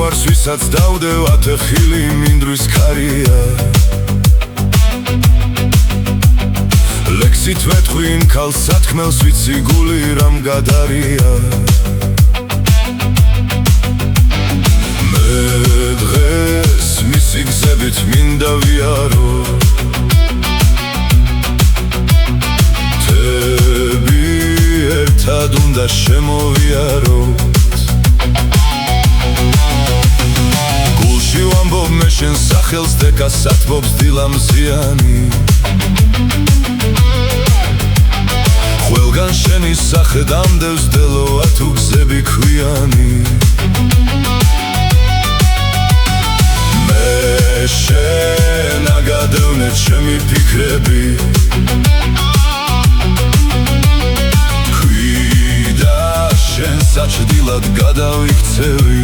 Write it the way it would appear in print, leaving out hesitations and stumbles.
მიყვარს ვისაც დავდევათ ხილი მინდვრის ქარია ლექსით ვეთხვინ ქალს სათქმელს ვიცი გული რამ გადარია მე დღეს მისი გზებით მინდა ვიარო თები ერთად უნდა შემოვიაროთ გულში ვამბობ მე შენ სახელს დეკას ათბობს დილამზიანი ყველგან შენი სახე დამდევს დელოა თუ გზები ქვიანი მე შენ აგადევნეთ ჩემი ფიქრები ქვიდა შენ საჭდილად გადავიქცევი